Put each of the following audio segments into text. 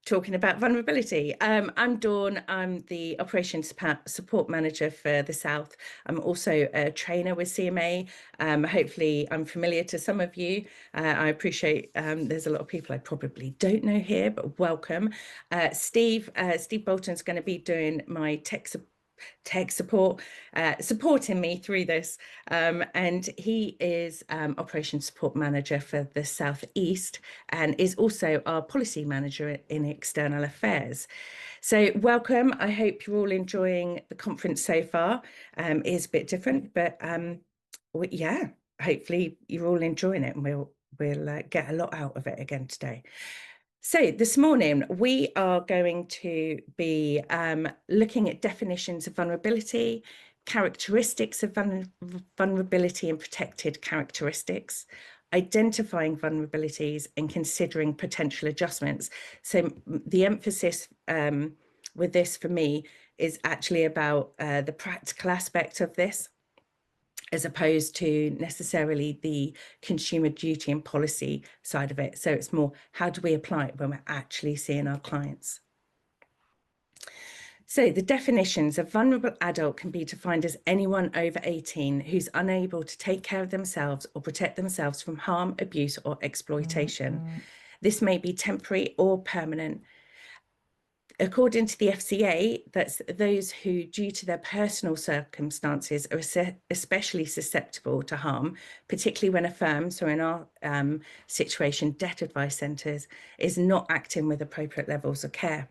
talking about vulnerability. I'm Dawn. I'm the Operations Support Manager for the South. I'm also a trainer with CMA. Hopefully, I'm familiar to some of you. I appreciate there's a lot of people I probably don't know here, but welcome. Steve Bolton's going to be doing my tech support, supporting me through this. And he is Operations Support Manager for the Southeast and is also our Policy Manager in External Affairs. So welcome. I hope you're all enjoying the conference so far. It is a bit different, but yeah, hopefully you're all enjoying it and we'll get a lot out of it again today. So this morning, we are going to be looking at definitions of vulnerability, characteristics of vulnerability and protected characteristics, identifying vulnerabilities and considering potential adjustments. So the emphasis with this for me is actually about the practical aspect of this, as opposed to necessarily the consumer duty and policy side of it. So it's more, how do we apply it when we're actually seeing our clients? So the definitions of vulnerable adult can be defined as anyone over 18 who's unable to take care of themselves or protect themselves from harm, abuse, or exploitation. This may be temporary or permanent. According to the FCA, that's those who, due to their personal circumstances, are especially susceptible to harm, particularly when a firm, so in our situation, debt advice centres, is not acting with appropriate levels of care.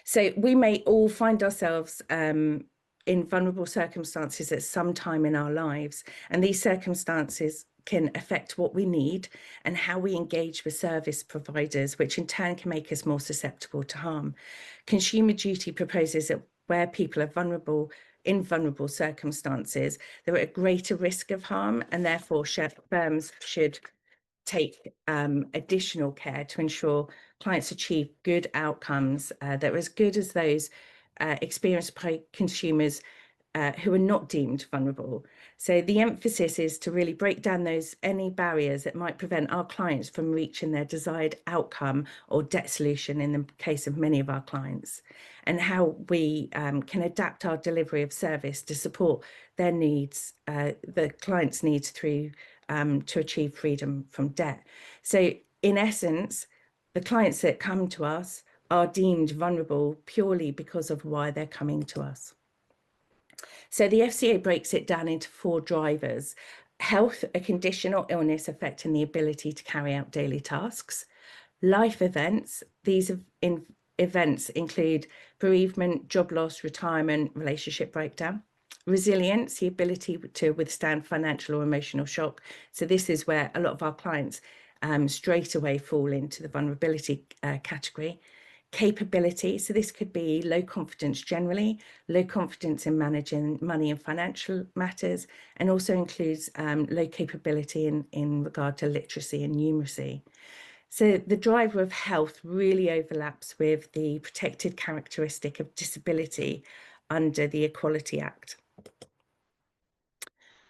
So we may all find ourselves in vulnerable circumstances at some time in our lives, and these circumstances can affect what we need and how we engage with service providers, which in turn can make us more susceptible to harm. Consumer duty proposes that where people are in vulnerable circumstances, they're at a greater risk of harm, and therefore firms should take additional care to ensure clients achieve good outcomes that are as good as those experienced by consumers who are not deemed vulnerable. So the emphasis is to really break down any barriers that might prevent our clients from reaching their desired outcome or debt solution in the case of many of our clients, and how we can adapt our delivery of service to support their needs, the client's needs through to achieve freedom from debt. So in essence, the clients that come to us are deemed vulnerable purely because of why they're coming to us. So the FCA breaks it down into 4 drivers: health, a condition or illness affecting the ability to carry out daily tasks; life events, these events include bereavement, job loss, retirement, relationship breakdown; resilience, the ability to withstand financial or emotional shock. So this is where a lot of our clients straight away fall into the vulnerability category. Capability, so this could be low confidence generally, low confidence in managing money and financial matters, and also includes low capability in regard to literacy and numeracy. So the driver of health really overlaps with the protected characteristic of disability under the Equality Act.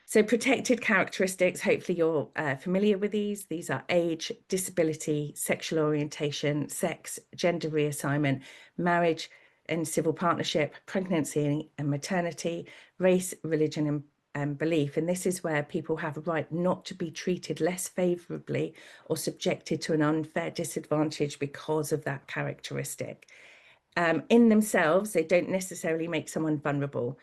So protected characteristics, hopefully you're familiar with these. These are age, disability, sexual orientation, sex, gender reassignment, marriage and civil partnership, pregnancy and maternity, race, religion and belief. And this is where people have a right not to be treated less favourably or subjected to an unfair disadvantage because of that characteristic. In themselves, they don't necessarily make someone vulnerable,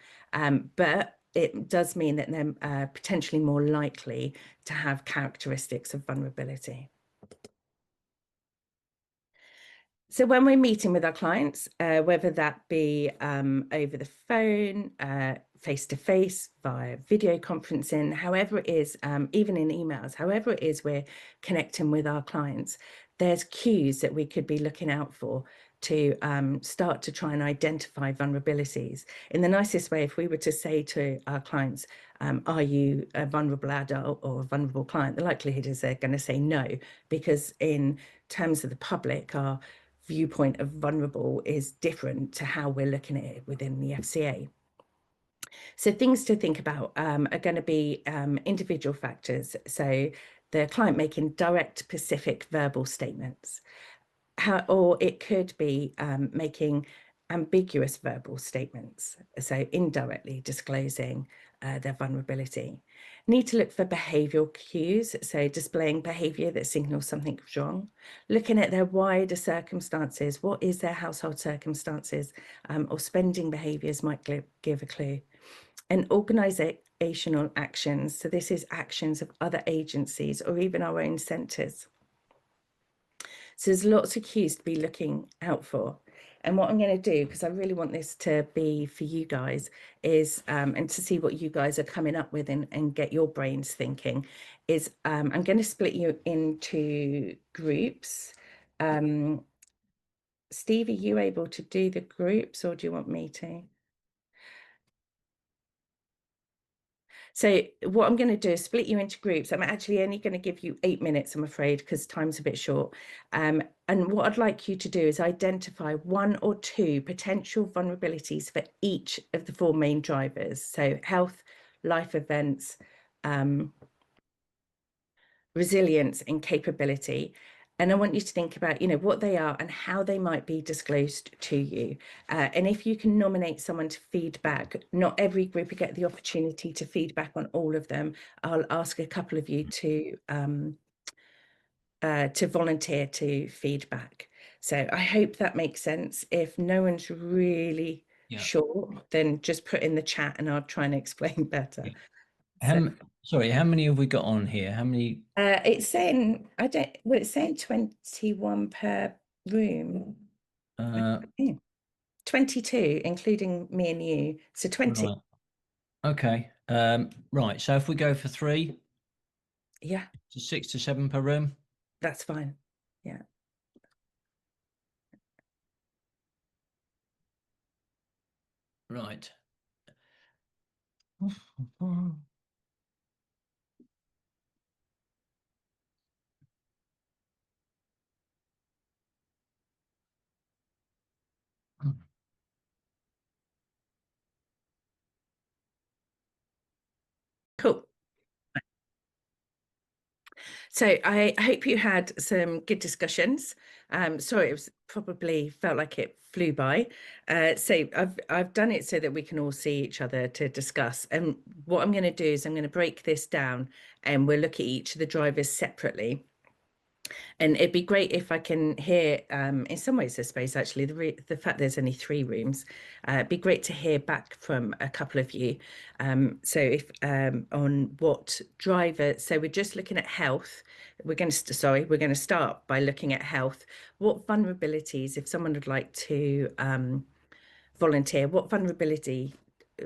but it does mean that they're potentially more likely to have characteristics of vulnerability. So when we're meeting with our clients, whether that be over the phone, face-to-face, via video conferencing, however it is, even in emails, however it is we're connecting with our clients, there's cues that we could be looking out for to start to try and identify vulnerabilities. In the nicest way, if we were to say to our clients, are you a vulnerable adult or a vulnerable client, the likelihood is they're going to say no, because in terms of the public, our viewpoint of vulnerable is different to how we're looking at it within the FCA. So things to think about are going to be individual factors. So the client making direct, specific verbal statements, or it could be making ambiguous verbal statements, so indirectly disclosing their vulnerability. Need to look for behavioural cues, so displaying behaviour that signals something wrong, looking at their wider circumstances. What is their household circumstances, or spending behaviours might give a clue. And organisational actions, so this is actions of other agencies or even our own centres. So there's lots of cues to be looking out for. And what I'm going to do, because I really want this to be for you guys, is, and to see what you guys are coming up with and get your brains thinking, is I'm going to split you into groups. Steve, are you able to do the groups, or do you want me to? So what I'm going to do is split you into groups. I'm actually only going to give you 8 minutes, I'm afraid, because time's a bit short. And what I'd like you to do is identify 1 or 2 potential vulnerabilities for each of the 4 main drivers. So health, life events, resilience and capability. And I want you to think about, what they are and how they might be disclosed to you. And if you can nominate someone to feedback, not every group will get the opportunity to feedback on all of them. I'll ask a couple of you to volunteer to feedback. So I hope that makes sense. If no one's really sure, then just put in the chat and I'll try and explain better. Sorry, how many have we got on here? How many? It's saying, it's saying 21 per room. 22, including me and you. So 20. Right. Okay. Right. So if we go for 3, Yeah, so 6 to 7 per room. that's fine. Yeah. Right. Cool. So I hope you had some good discussions. Sorry, it was probably felt like it flew by. So I've done it so that we can all see each other to discuss. And what I'm going to do is I'm going to break this down and we'll look at each of the drivers separately. And it'd be great if I can hear, in some ways, I suppose, actually, the fact there's only 3 rooms, it'd be great to hear back from a couple of you. So if on what driver, so we're just looking at health. We're going to start by looking at health. What vulnerabilities, if someone would like to volunteer, what vulnerability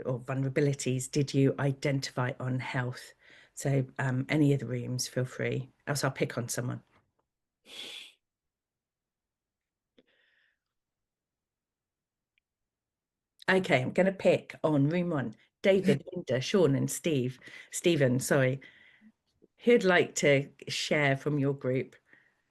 or vulnerabilities did you identify on health? So any of the rooms, feel free, else I'll pick on someone. Okay, I'm going to pick on room 1. David, Linda, Sean and Stephen, sorry. Who'd like to share from your group?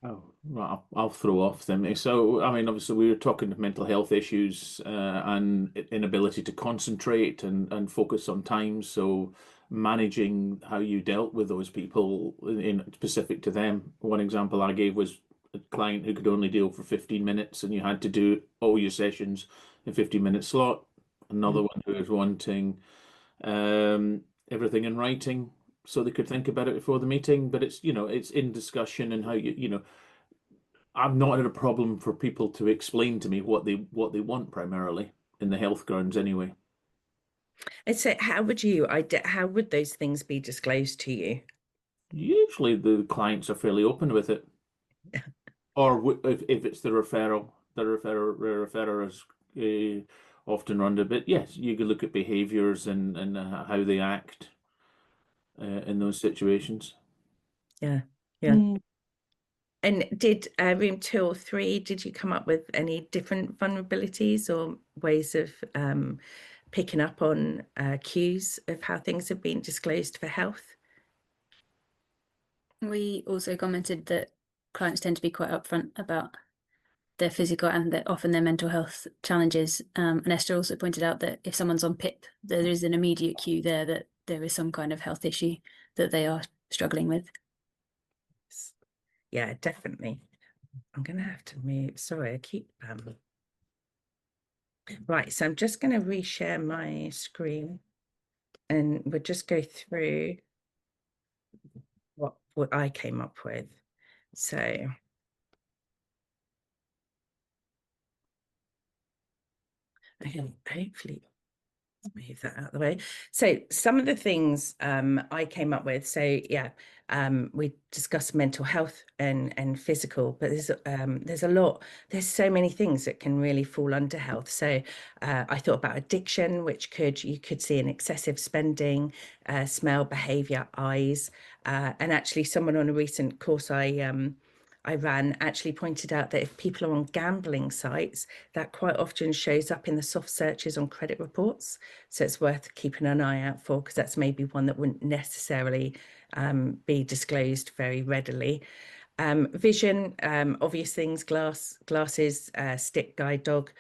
Oh, right, I'll throw off them. So, I mean, obviously, we were talking mental health issues and inability to concentrate and focus on time. So, managing how you dealt with those people in specific to them. One example I gave was a client who could only deal for 15 minutes, and you had to do all your sessions in 15-minute slot. Another one who was wanting everything in writing, so they could think about it before the meeting. But it's it's in discussion and how I'm not had a problem for people to explain to me what they want primarily in the health grounds anyway. And so how would those things be disclosed to you? Usually the clients are fairly open with it. Or if it's the referrer is often run a bit. Yes, you can look at behaviors and how they act in those situations. Yeah. And did room 2 or 3, did you come up with any different vulnerabilities or ways of picking up on cues of how things have been disclosed for health? We also commented that clients tend to be quite upfront about their physical and often their mental health challenges. And Esther also pointed out that if someone's on PIP, there is an immediate cue there that there is some kind of health issue that they are struggling with. Yeah, definitely. I'm going to have to move. Sorry, I keep right. So I'm just going to reshare my screen, and we'll just go through what I came up with. So okay, hopefully move that out of the way. So some of the things I came up with. So yeah, we discussed mental health and physical, but there's a lot. There's so many things that can really fall under health. So I thought about addiction, which you could see in excessive spending, smell, behavior, eyes, and actually someone on a recent course I ran actually pointed out that if people are on gambling sites, that quite often shows up in the soft searches on credit reports. So it's worth keeping an eye out for, because that's maybe one that wouldn't necessarily be disclosed very readily. Vision, obvious things, glasses, stick, guide dog,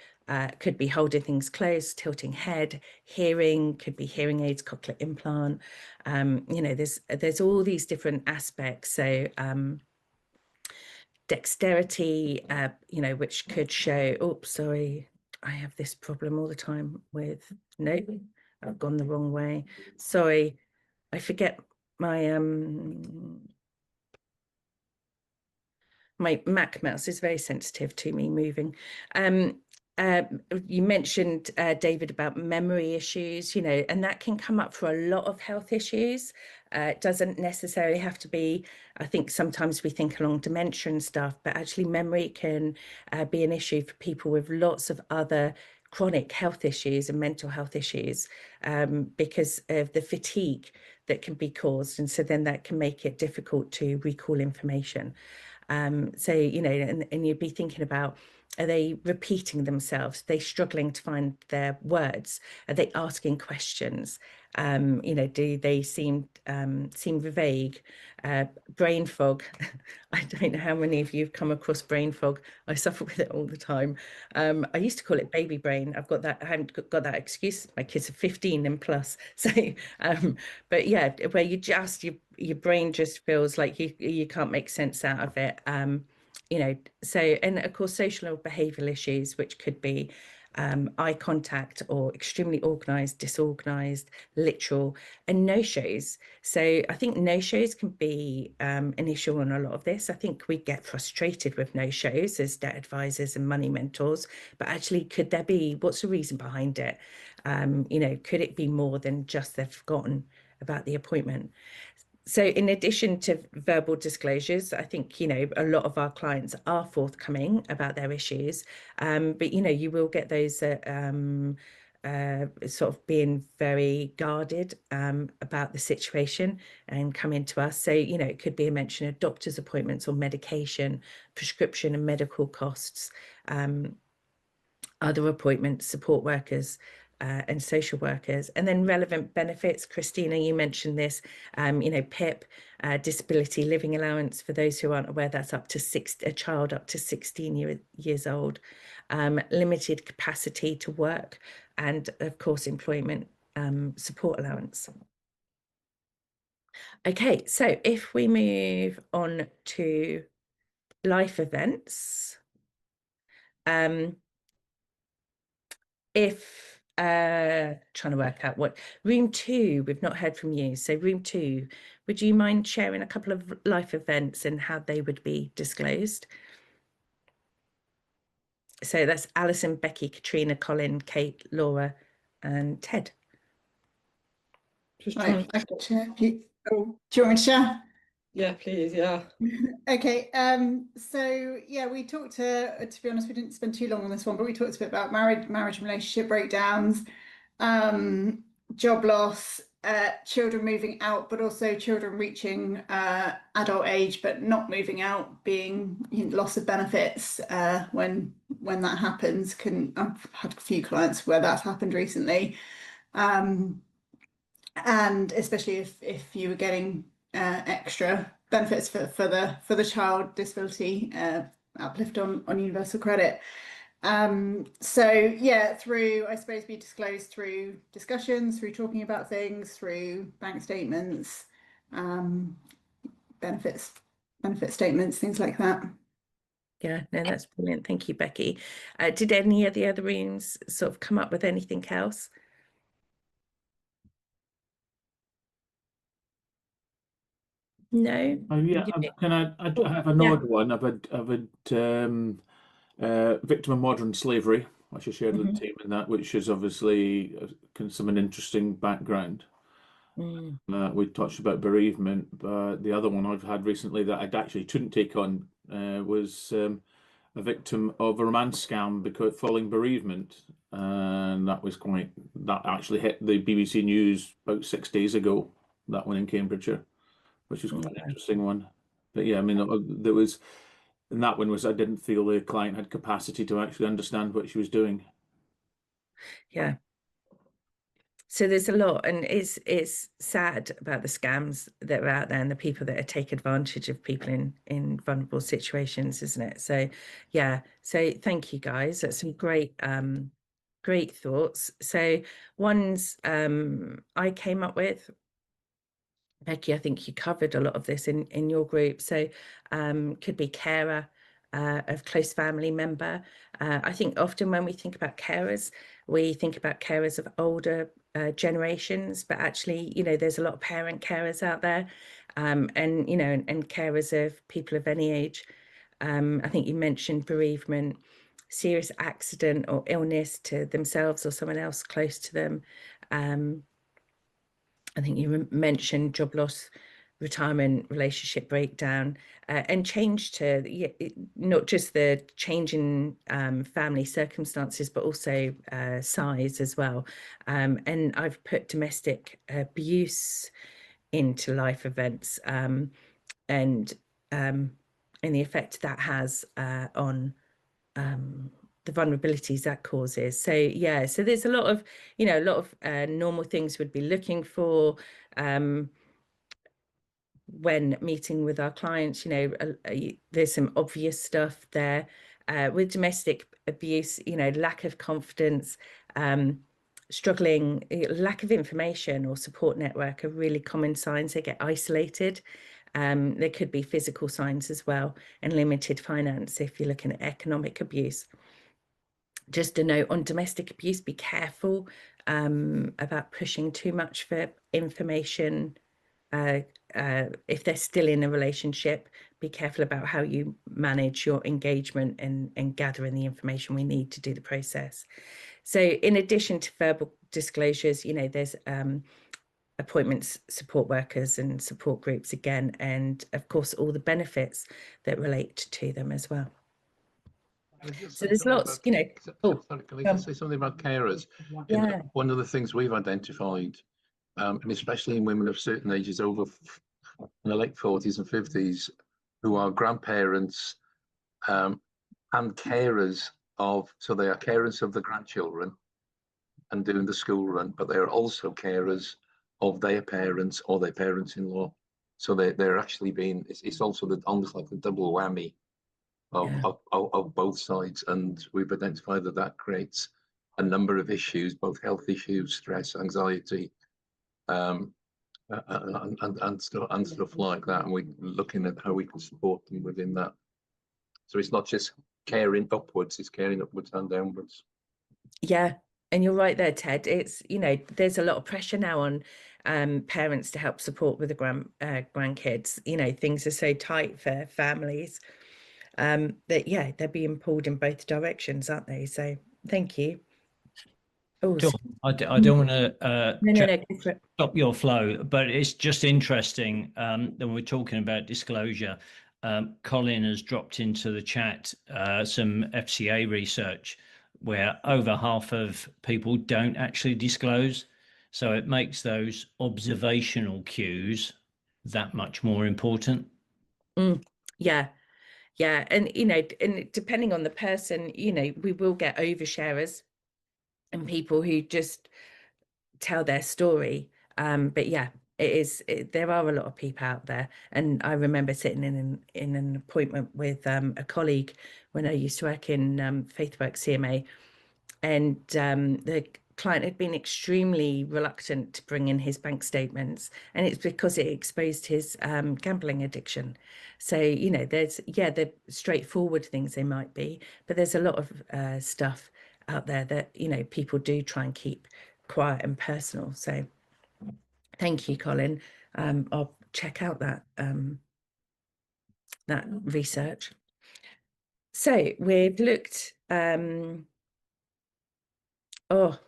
could be holding things close, tilting head. Hearing could be hearing aids, cochlear implant. There's all these different aspects. So dexterity, which could show, oops, sorry, I have this problem all the time with, no, I've gone the wrong way. Sorry, I forget my my Mac mouse is very sensitive to me moving. You mentioned, David, about memory issues, and that can come up for a lot of health issues. It doesn't necessarily have to be, I think sometimes we think along dementia and stuff, but actually memory can be an issue for people with lots of other chronic health issues and mental health issues, because of the fatigue that can be caused. And so then that can make it difficult to recall information. So, and you'd be thinking about, are they repeating themselves? Are they struggling to find their words? Are they asking questions? Do they seem vague? Brain fog. I don't know how many of you have come across brain fog. I suffer with it all the time. I used to call it baby brain. I haven't got that excuse. My kids are 15 and plus. So, but yeah, where your brain just feels like you can't make sense out of it. So, and of course, social or behavioral issues, which could be eye contact or extremely organized, disorganized, literal, and no-shows. So I think no-shows can be an issue on a lot of this. I think we get frustrated with no-shows as debt advisors and money mentors, but actually, what's the reason behind it? Could it be more than just they've forgotten about the appointment? So in addition to verbal disclosures, I think, a lot of our clients are forthcoming about their issues, but, you will get those that sort of being very guarded about the situation and come into us. So, it could be a mention of doctor's appointments or medication, prescription and medical costs, other appointments, support workers, and social workers. And then relevant benefits. Christina, you mentioned this, PIP, disability living allowance. For those who aren't aware, that's up to a child up to 16 years old, limited capacity to work, and of course, employment support allowance. Okay, so if we move on to life events, if trying to work out what room 2, we've not heard from you. So room 2, would you mind sharing a couple of life events and how they would be disclosed? So that's Alison, Becky, Katrina, Colin, Kate, Laura, and Ted. Just Right, trying I can share. Do you want me to share? Yeah, please, yeah. Okay, so yeah, we talked to be honest, we didn't spend too long on this one, but we talked a bit about marriage and relationship breakdowns, job loss, children moving out, but also children reaching adult age but not moving out, being loss of benefits when that happens. I've had a few clients where that's happened recently, and especially if you were getting extra benefits for the child disability uplift on universal credit. So yeah, I suppose we disclose through discussions, through talking about things, through bank statements, benefit statements, things like that. Yeah, no, that's brilliant. Thank you, Becky. Did any of the other rooms sort of come up with anything else? No? Yeah, can I have another one? I've had victim of modern slavery, which I shared with the team, and that, which is obviously some an interesting background. We touched about bereavement, but the other one I've had recently that I actually couldn't take on was a victim of a romance scam because following bereavement, and that actually hit the BBC News about 6 days ago. That one in Cambridgeshire, which is quite an interesting one. But yeah, I mean, there was, and that one was I didn't feel the client had capacity to actually understand what she was doing. Yeah. So there's a lot, and it's sad about the scams that are out there and the people that take advantage of people in vulnerable situations, isn't it? So yeah, so thank you guys. That's some great thoughts. So ones I came up with, Becky, I think you covered a lot of this in your group. So could be carer of close family member. I think often when we think about carers, we think about carers of older generations, but actually, you know, there's a lot of parent carers out there, and you know, and carers of people of any age. I think you mentioned bereavement, serious accident or illness to themselves or someone else close to them. I think you mentioned job loss, retirement, relationship breakdown, and change to not just the change in family circumstances, but also size as well. And I've put domestic abuse into life events, and the effect that has on the vulnerabilities that causes. So yeah, so there's a lot of, you know, a lot of normal things we'd be looking for when meeting with our clients. You know, there's some obvious stuff there. With domestic abuse, you know, lack of confidence, struggling, lack of information or support network are really common signs. They get isolated. There could be physical signs as well, and limited finance if you're looking at economic abuse. Just a note on domestic abuse, be careful about pushing too much for information. If they're still in a relationship, be careful about how you manage your engagement and gathering the information we need to do the process. So in addition to verbal disclosures, you know, there's appointments, support workers and support groups again, and of course all the benefits that relate to them as well. So there's lots, you know. Sorry, can I just say something about carers? Yeah. One of the things we've identified, and especially in women of certain ages over in the late 40s and 50s, who are grandparents and carers of, so they are carers of the grandchildren and doing the school run, but they're also carers of their parents or their parents-in-law. So they're actually being, it's also almost like a double whammy of both sides, and we've identified that creates a number of issues, both health issues, stress, anxiety, and stuff like that. And we're looking at how we can support them within that. So it's not just caring upwards; it's caring upwards and downwards. Yeah, and you're right there, Ted. It's, you know, there's a lot of pressure now on parents to help support with the grandkids. You know, things are so tight for families. That yeah, they're being pulled in both directions, aren't they? So thank you. Oh, I don't want to no, go for it. stop your flow, but it's just interesting that we're talking about disclosure. Colin has dropped into the chat some FCA research where over half of people don't actually disclose. So it makes those observational cues that much more important. Yeah. Yeah, and you know, and depending on the person, you know, we will get oversharers and people who just tell their story. But yeah, there are a lot of people out there, and I remember sitting in an appointment with a colleague when I used to work in FaithWorks CMA, and the client had been extremely reluctant to bring in his bank statements, and it's because it exposed his gambling addiction. So, you know, there's, yeah, the straightforward things they might be, but there's a lot of stuff out there that, you know, people do try and keep quiet and personal. So thank you, Colin. I'll check out that that research. So we've looked, oh,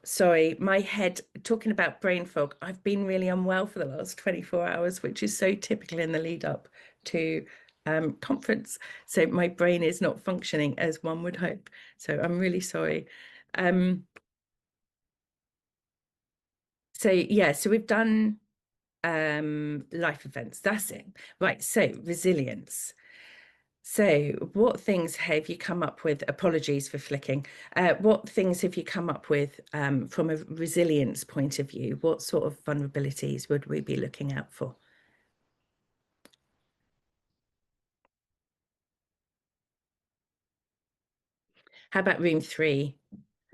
sorry, my head, talking about brain fog. I've been really unwell for the last 24 hours, which is so typical in the lead up to conference. So my brain is not functioning as one would hope. So I'm really sorry. So yeah, so we've done life events. That's it. Right. So resilience. So what things have you come up with? Apologies for flicking. What things have you come up with from a resilience point of view? What sort of vulnerabilities would we be looking out for? How about room 3?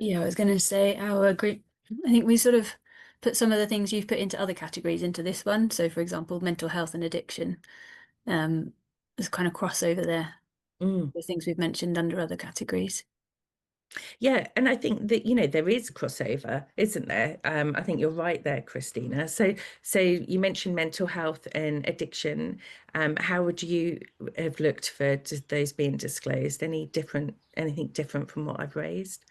Yeah, I was going to say our group, I think we sort of put some of the things you've put into other categories into this one. So for example, mental health and addiction, there's kind of crossover there. The things we've mentioned under other categories. Yeah, and I think that, you know, there is crossover, isn't there? I think you're right there, Christina. So you mentioned mental health and addiction. How would you have looked for those being disclosed? Anything different from what I've raised?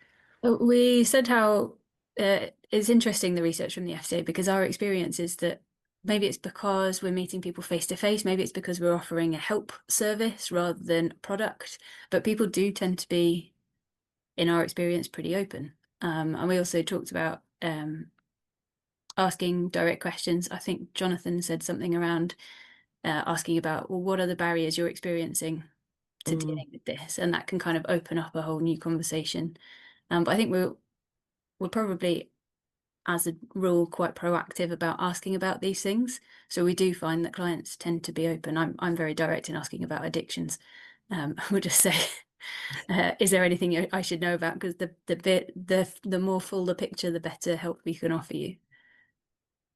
We said how it's interesting, the research from the FCA, because our experience is that maybe it's because we're meeting people face to face, maybe it's because we're offering a help service rather than a product, but people do tend to be, in our experience, pretty open. And we also talked about asking direct questions. I think Jonathan said something around asking about, well, what are the barriers you're experiencing to dealing with this? And that can kind of open up a whole new conversation. But I think we're probably, as a rule, quite proactive about asking about these things. So we do find that clients tend to be open. I'm very direct in asking about addictions. We'll just say, is there anything I should know about? Because the more full the picture, the better help we can offer you.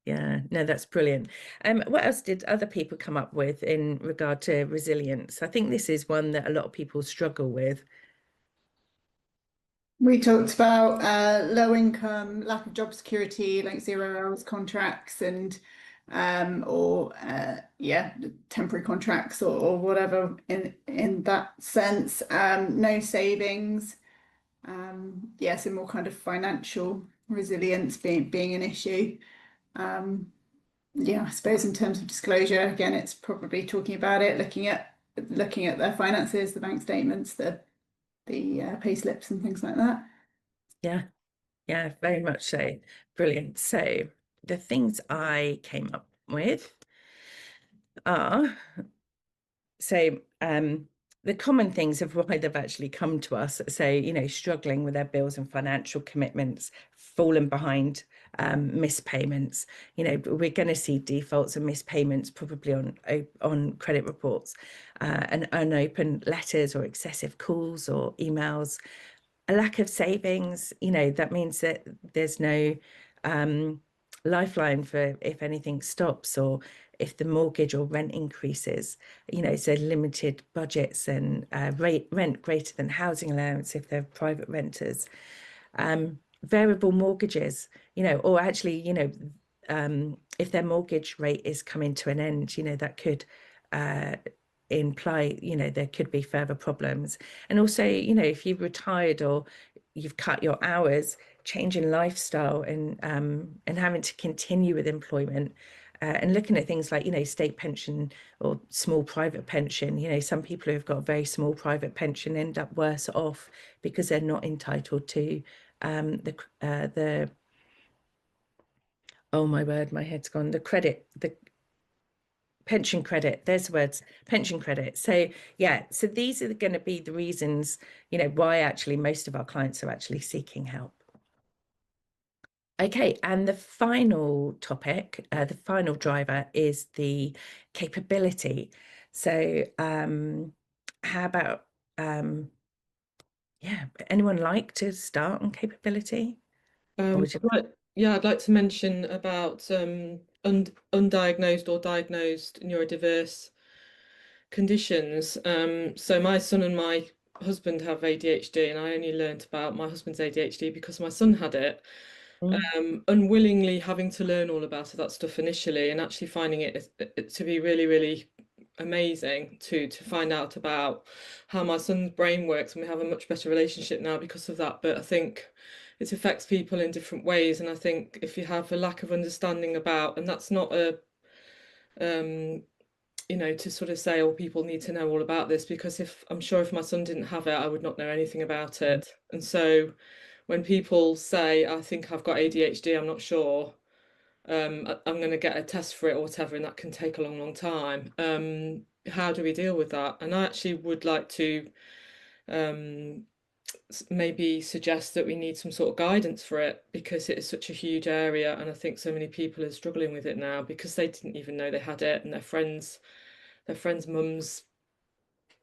Yeah, no, that's brilliant. What else did other people come up with in regard to resilience? I think this is one that a lot of people struggle with. We talked about low income, lack of job security, like 0 hours contracts, and yeah, temporary contracts or whatever in that sense. No savings. Yeah, so more kind of financial resilience being an issue. Yeah, I suppose in terms of disclosure, again, it's probably talking about it, looking at their finances, the bank statements, the pay slips and things like that. Yeah, very much so. Brilliant. So the things I came up with are, so the common things of why they've actually come to us. So, you know, struggling with their bills and financial commitments, fallen behind, missed payments. You know, we're going to see defaults and missed payments probably on credit reports, and unopened letters or excessive calls or emails. A lack of savings, you know, that means that there's no lifeline for if anything stops or if the mortgage or rent increases, you know, so limited budgets and rent greater than housing allowance if they're private renters. Variable mortgages, you know, or actually, you know, if their mortgage rate is coming to an end, you know, that could imply, you know, there could be further problems. And also, you know, if you've retired or you've cut your hours, changing lifestyle and having to continue with employment, and looking at things like, you know, state pension or small private pension. You know, some people who've got a very small private pension end up worse off because they're not entitled to the oh my word, my head's gone, the pension credit, there's the words, pension credit. So yeah, so these are going to be the reasons, you know, why actually most of our clients are actually seeking help. Okay, and the final topic, the final driver is the capability. So how about, yeah, anyone like to start on capability? would you- I'd like to mention about undiagnosed or diagnosed neurodiverse conditions. So my son and my husband have ADHD, and I only learnt about my husband's ADHD because my son had it. Unwillingly having to learn all about that stuff initially, and actually finding it to be really, really amazing to find out about how my son's brain works, and we have a much better relationship now because of that. But I think it affects people in different ways, and I think if you have a lack of understanding about, and that's not a you know, to sort of say, oh, people need to know all about this, because if I'm sure if my son didn't have it, I would not know anything about it. And so when people say, I think I've got ADHD, I'm not sure, I'm going to get a test for it or whatever, and that can take a long, long time. How do we deal with that? And I actually would like to maybe suggest that we need some sort of guidance for it, because it is such a huge area, and I think so many people are struggling with it now because they didn't even know they had it, and their friends' mum's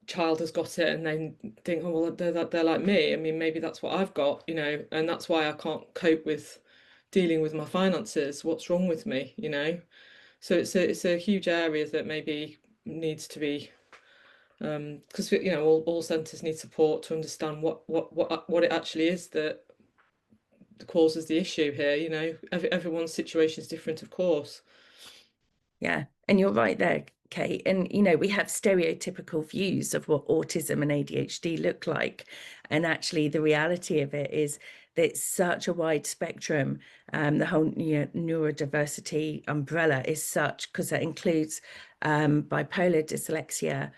child has got it, and they think, oh well, they're like me. I mean, maybe that's what I've got, you know, and that's why I can't cope with dealing with my finances. What's wrong with me, you know? So it's a huge area that maybe needs to be because you know all centres need support to understand what it actually is that causes the issue here. You know, everyone's situation is different, of course. Yeah, and you're right there, Kate. And you know, we have stereotypical views of what autism and ADHD look like, and actually the reality of it is that it's such a wide spectrum. The whole neurodiversity umbrella is such, because that includes bipolar, dyslexia.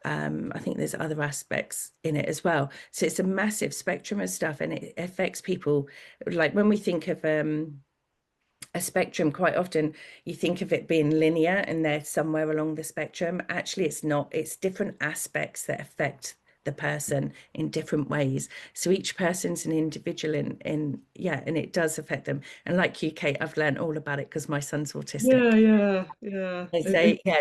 I think there's other aspects in it as well. So it's a massive spectrum of stuff, and it affects people. Like when we think of a spectrum, quite often you think of it being linear and they're somewhere along the spectrum. Actually, it's not. It's different aspects that affect the person in different ways. So each person's an individual and it does affect them. And like you, Kate, I've learned all about it because my son's autistic.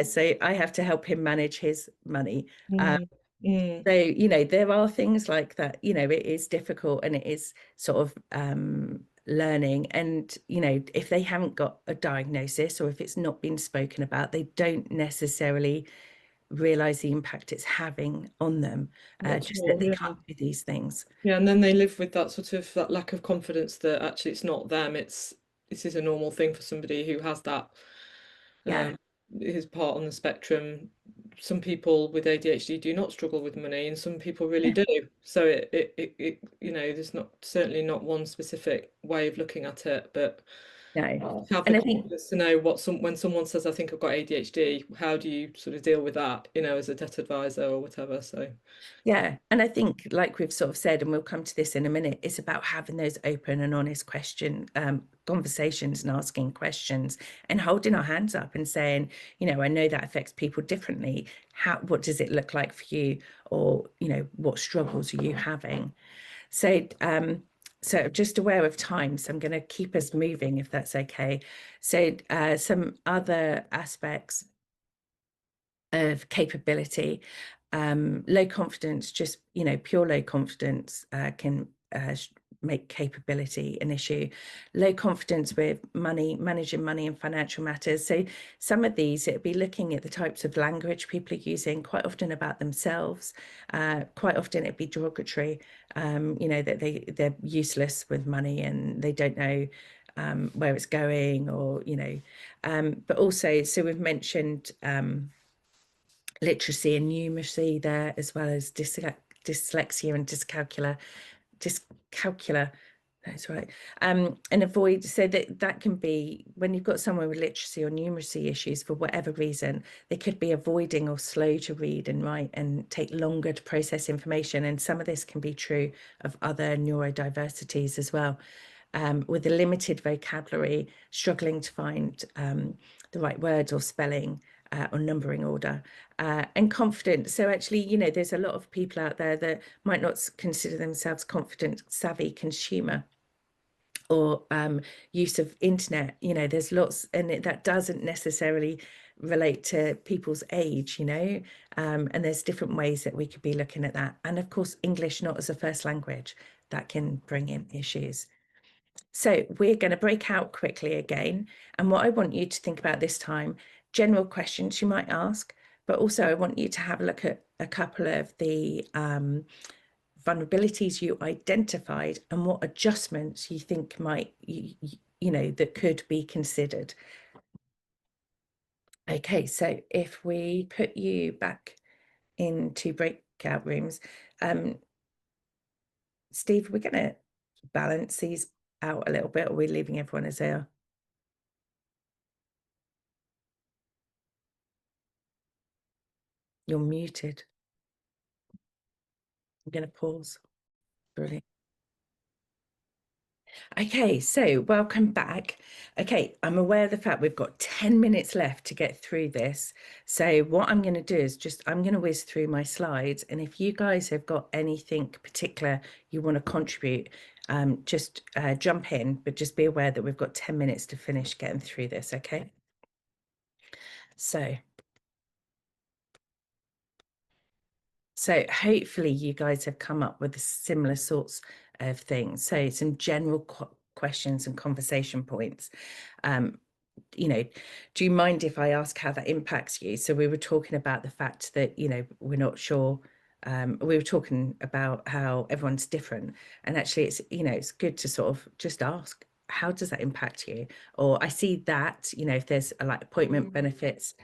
So I have to help him manage his money. So, you know, there are things like that, you know, it is difficult, and it is sort of learning. And, you know, if they haven't got a diagnosis, or if it's not been spoken about, they don't necessarily realize the impact it's having on them, just that they can't do these things. Yeah, and then they live with that sort of that lack of confidence that actually it's not them, this is a normal thing for somebody who has that his part on the spectrum. Some people with ADHD do not struggle with money, and some people really do. So it you know, there's certainly not one specific way of looking at it, but have the confidence to know when someone says, I think I've got ADHD, how do you sort of deal with that, you know, as a debt advisor or whatever. So yeah, and I think, like we've sort of said, and we'll come to this in a minute, it's about having those open and honest conversations, and asking questions, and holding our hands up and saying, you know, I know that affects people differently. What does it look like for you? Or, you know, what struggles are you having? So just aware of time, so I'm going to keep us moving, if that's okay. So some other aspects of capability. Low confidence, just, you know, pure low confidence can make capability an issue. Low confidence with money, managing money and financial matters. So some of these, it'd be looking at the types of language people are using, quite often about themselves. Quite often it'd be derogatory, you know, that they're useless with money and they don't know where it's going, or, you know, but also, so we've mentioned literacy and numeracy there, as well as dyslexia and dyscalculia. That's right. And avoid, so that can be when you've got someone with literacy or numeracy issues, for whatever reason, they could be avoiding or slow to read and write and take longer to process information. And some of this can be true of other neurodiversities as well. With a limited vocabulary, struggling to find the right words or spelling or numbering order, and confident. So actually, you know, there's a lot of people out there that might not consider themselves confident, savvy consumer, or use of internet. You know, there's lots, and that doesn't necessarily relate to people's age, you know, and there's different ways that we could be looking at that. And of course, English not as a first language, that can bring in issues. So we're going to break out quickly again. And what I want you to think about this time, general questions you might ask, but also I want you to have a look at a couple of the vulnerabilities you identified and what adjustments you think might, you know, that could be considered. Okay, so if we put you back into breakout rooms, Steve, we're going to balance these out a little bit, or we're leaving everyone as they are? You're muted. I'm going to pause. Brilliant. Okay, so welcome back. Okay, I'm aware of the fact we've got 10 minutes left to get through this. So what I'm going to do is I'm going to whiz through my slides. And if you guys have got anything particular you want to contribute, just jump in, but just be aware that we've got 10 minutes to finish getting through this, okay? So hopefully you guys have come up with similar sorts of things. So some general questions and conversation points. You know, do you mind if I ask how that impacts you? So we were talking about the fact that, you know, we're not sure. We were talking about how everyone's different, and actually it's, you know, it's good to sort of just ask, how does that impact you? Or I see that, you know, if there's like appointment benefits,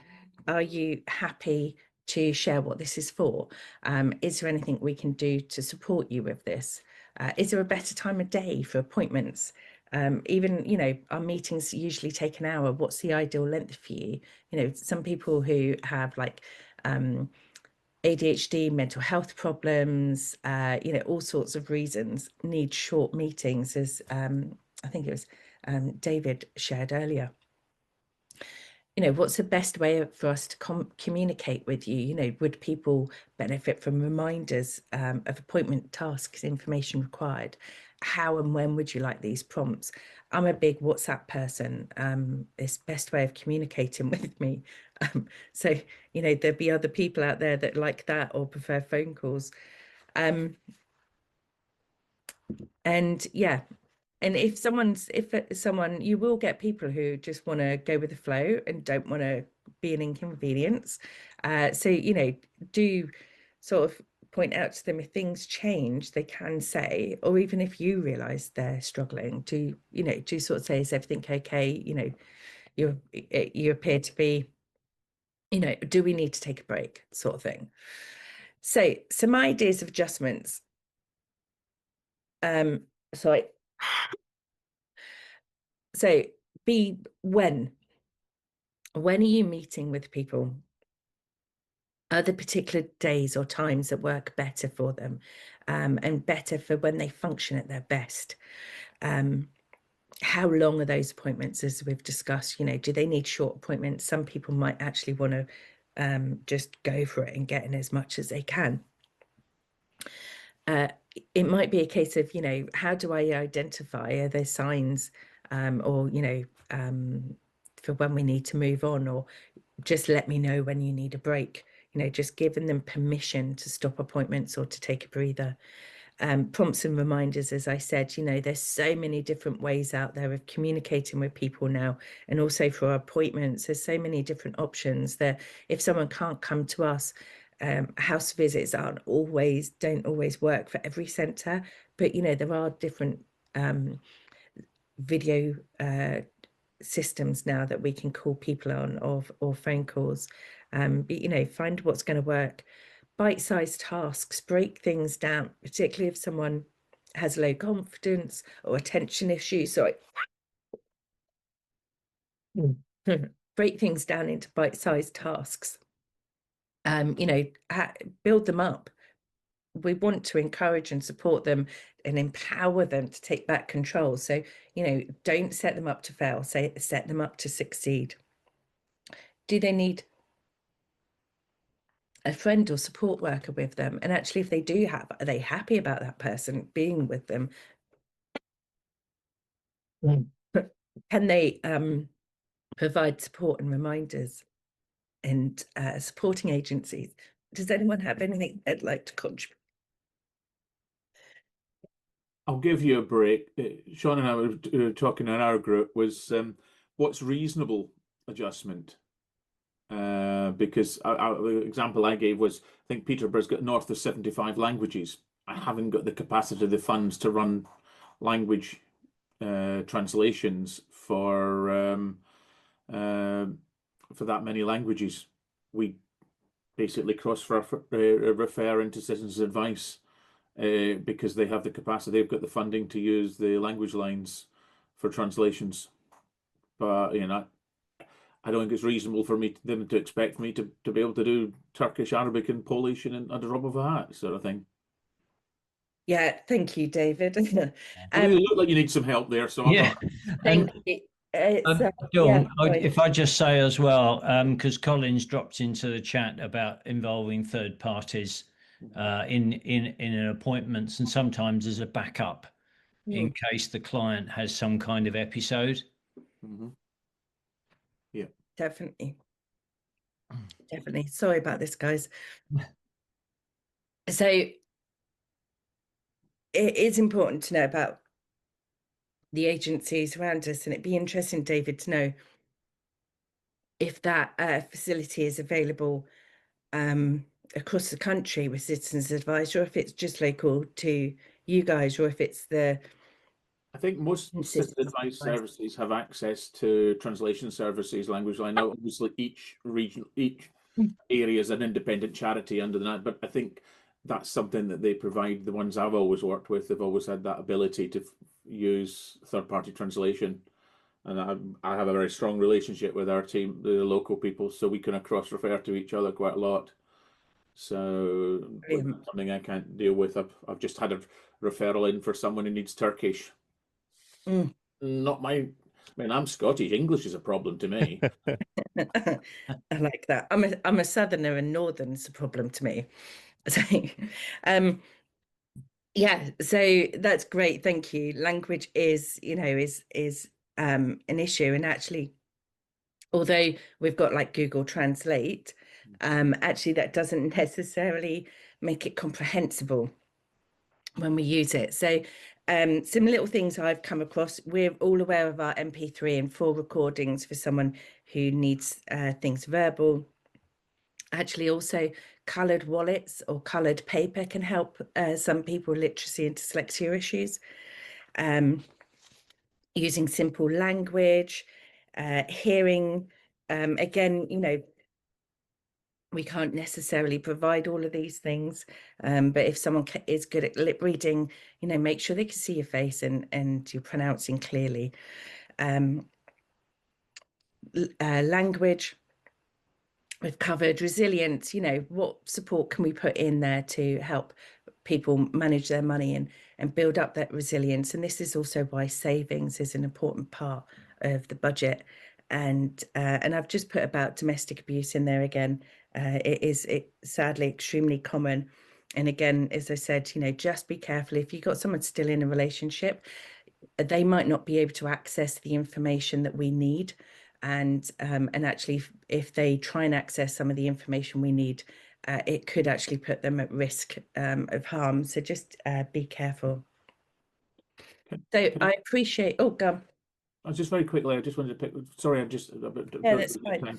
are you happy to share what this is for? Is there anything we can do to support you with this? Is there a better time of day for appointments? Even, you know, our meetings usually take an hour. What's the ideal length for you? You know, some people who have like ADHD, mental health problems, you know, all sorts of reasons need short meetings, as I think it was David shared earlier. You know, what's the best way for us to communicate with you? You know, would people benefit from reminders of appointment tasks, information required? How and when would you like these prompts? I'm a big WhatsApp person. It's best way of communicating with me. So, you know, there'd be other people out there that like that or prefer phone calls. And yeah, and if someone, you will get people who just want to go with the flow and don't want to be an inconvenience. So, you know, do sort of point out to them if things change, they can say, or even if you realize they're struggling, to, you know, do sort of say, is everything okay? You know, you appear to be, you know, do we need to take a break, sort of thing. So some ideas of adjustments. So when are you meeting with people? Are there particular days or times that work better for them, and better for when they function at their best? How long are those appointments, as we've discussed? You know, do they need short appointments? Some people might actually want to just go for it and get in as much as they can. It might be a case of, you know, how do I identify, are there signs or, you know, for when we need to move on, or just let me know when you need a break, you know, just giving them permission to stop appointments or to take a breather. Prompts and reminders, as I said, you know, there's so many different ways out there of communicating with people now, and also for our appointments, there's so many different options that if someone can't come to us, house visits don't always work for every centre, but, you know, there are different video systems now that we can call people on, or phone calls. But, you know, find what's going to work. Bite-sized tasks, break things down, particularly if someone has low confidence or attention issues. So break things down into bite-sized tasks. You know, build them up. We want to encourage and support them and empower them to take back control. So, you know, don't set them up to fail, set them up to succeed. Do they need a friend or support worker with them? And actually, if they do have, are they happy about that person being with them? Can they provide support and reminders and supporting agencies? Does anyone have anything they'd like to contribute? I'll give you a break. Sean and I were talking in our group was what's reasonable adjustment? Because the example I gave was, I think Peterborough's got north of 75 languages. I haven't got the capacity, the funds to run language translations for that many languages. We basically refer into citizens' advice because they have the capacity, they've got the funding to use the language lines for translations. But you know, I don't think it's reasonable for them to expect me to be able to do Turkish, Arabic, and Polish in a drop of a hat, sort of thing. Yeah, thank you, David. Well, you look like you need some help there, so Yeah. Thank you. Dawn, Yeah, if I just say as well, because Colin's dropped into the chat about involving third parties in an appointments, and sometimes as a backup in case the client has some kind of episode. Yeah, definitely. Sorry about this, guys. So it is important to know about the agencies around us, and it'd be interesting, David, to know if that facility is available across the country with Citizens Advice, or if it's just local to you guys, or if it's the... I think most citizen advice services have access to translation services, language line. Now, obviously, each region, each area is an independent charity under the NAT, but I think that's something that they provide. The ones I've always worked with have always had that ability to use third-party translation, and I have a very strong relationship with our team, the local people, so we can cross-refer to each other quite a lot. So something I can't deal with. I've just had a referral in for someone who needs Turkish. Not my, I mean, I'm Scottish. English is a problem to me. I like that. I'm a southerner, and northern's a problem to me. So yeah, so that's great. Thank you. Language is, you know, is an issue, and actually, although we've got like Google Translate, actually that doesn't necessarily make it comprehensible when we use it. So some little things I've come across. We're all aware of our MP3 and 4 recordings for someone who needs things verbal. Actually, also coloured wallets or coloured paper can help some people with literacy and dyslexia issues. Using simple language, hearing, again, you know, we can't necessarily provide all of these things, but if someone is good at lip reading, you know, make sure they can see your face and you're pronouncing clearly. Language, we've covered. Resilience, you know, what support can we put in there to help people manage their money and build up that resilience? And this is also why savings is an important part of the budget. And I've just put about domestic abuse in there again. It is sadly extremely common. And again, as I said, you know, just be careful. If you've got someone still in a relationship, they might not be able to access the information that we need. And actually, if they try and access some of the information we need, it could actually put them at risk of harm. So just be careful. So I appreciate. Oh, go. Just very quickly, I just wanted to pick. Sorry, I'm just. Yeah, that's fine.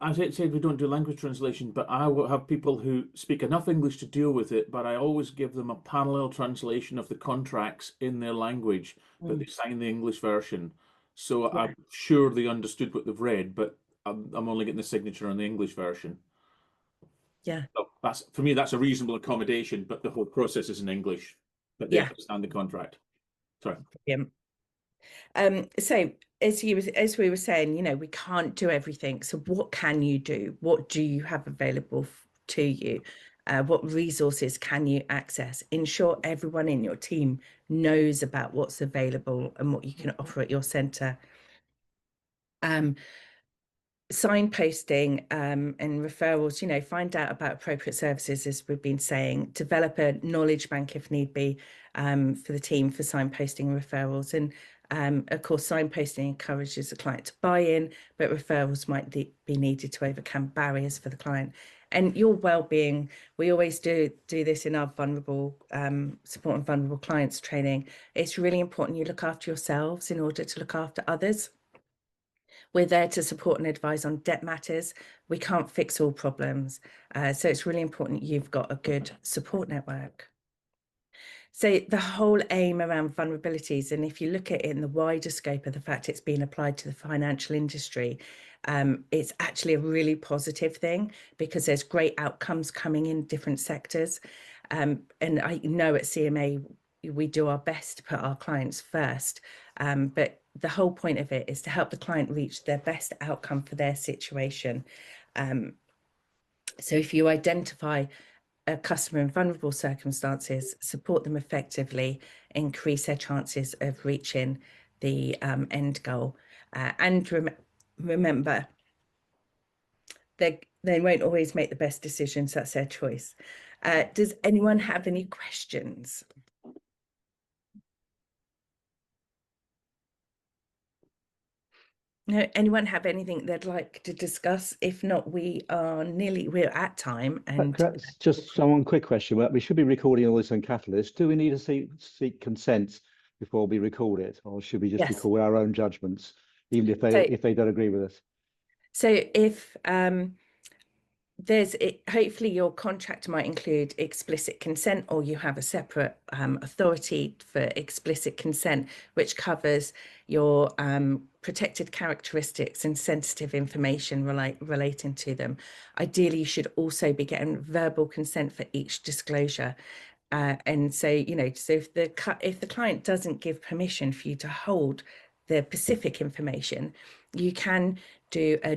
As I said, we don't do language translation, but I will have people who speak enough English to deal with it, but I always give them a parallel translation of the contracts in their language, but they sign the English version. So I'm sure they understood what they've read, but I'm only getting the signature on the English version. Yeah. So that's, for me, that's a reasonable accommodation, but the whole process is in English, but they understand the contract. Sorry. Yeah. So as we were saying, you know, we can't do everything. So what can you do? What do you have available to you? What resources can you access? Ensure everyone in your team knows about what's available and what you can offer at your centre. Signposting and referrals, you know, find out about appropriate services, as we've been saying. Develop a knowledge bank if need be for the team for signposting and referrals. And of course, signposting encourages the client to buy in, but referrals might be needed to overcome barriers for the client. and your well-being. We always do this in our vulnerable support and vulnerable clients training. It's really important you look after yourselves in order to look after others. We're there to support and advise on debt matters. We can't fix all problems. So it's really important you've got a good support network. So the whole aim around vulnerabilities, and if you look at it in the wider scope of the fact it's been applied to the financial industry, it's actually a really positive thing, because there's great outcomes coming in different sectors. And I know at CMA, we do our best to put our clients first, but the whole point of it is to help the client reach their best outcome for their situation. So if you identify a customer in vulnerable circumstances, support them effectively, increase their chances of reaching the end goal. And remember, they won't always make the best decisions. That's their choice. Does anyone have any questions? No, anyone have anything they'd like to discuss? If not, we're at time. And perhaps just one quick question. Well, we should be recording all this on Catalyst. Do we need to seek consent before we record it, or should we just Yes. record our own judgments, even if they don't agree with us? So if hopefully your contract might include explicit consent, or you have a separate authority for explicit consent, which covers your protected characteristics and sensitive information relating to them. Ideally, you should also be getting verbal consent for each disclosure. And so, so if the client doesn't give permission for you to hold the specific information, you can do a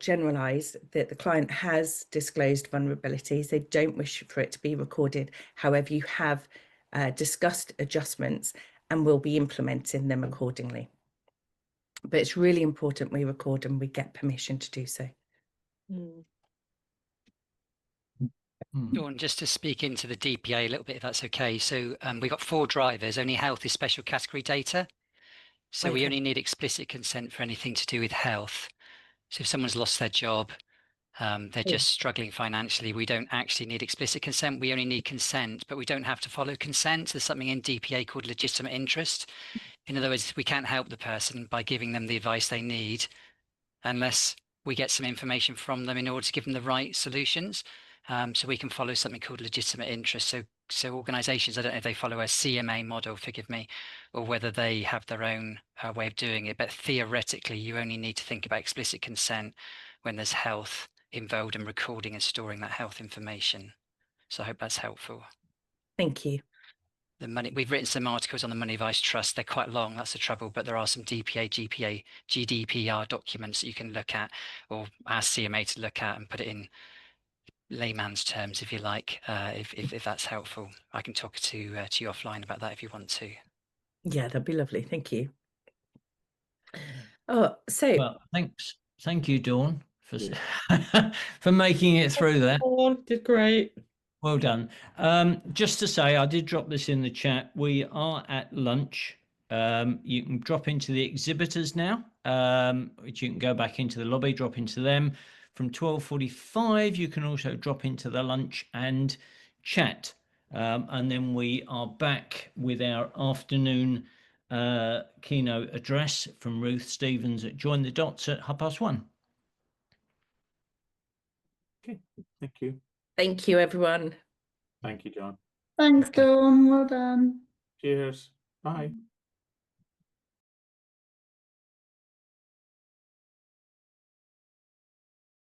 generalize that the client has disclosed vulnerabilities. They don't wish for it to be recorded. However, you have discussed adjustments and will be implementing them accordingly. But it's really important we record and we get permission to do so. Dawn, just to speak into the DPA a little bit, if that's okay. So we've got 4 drivers. Only health is special category data. So we only need explicit consent for anything to do with health. So if someone's lost their job, they're just struggling financially, we don't actually need explicit consent. We only need consent, but we don't have to follow consent. There's something in DPA called legitimate interest. In other words, we can't help the person by giving them the advice they need unless we get some information from them in order to give them the right solutions. So we can follow something called legitimate interest. So organisations, I don't know if they follow a CMA model, forgive me, or whether they have their own way of doing it, but theoretically you only need to think about explicit consent when there's health involved in recording and storing that health information. So I hope that's helpful. Thank you. We've written some articles on the Money Advice Trust. They're quite long, that's the trouble, but there are some DPA, GPA, GDPR documents that you can look at, or ask CMA to look at and put it in layman's terms, if you like, if that's helpful. I can talk to you offline about that if you want to. Yeah, that'd be lovely. Thank you. Oh, so well, thank you, Dawn, for for making it through that. Dawn did great. Well done. Just to say, I did drop this in the chat. We are at lunch. You can drop into the exhibitors now, which you can go back into the lobby, drop into them. From 12:45, you can also drop into the lunch and chat. And then we are back with our afternoon keynote address from Ruth Stevens at Join the Dots at 1:30. Okay, thank you. thank you, everyone. Thank you, John. Thanks, Dawn. Well done. Cheers. Bye.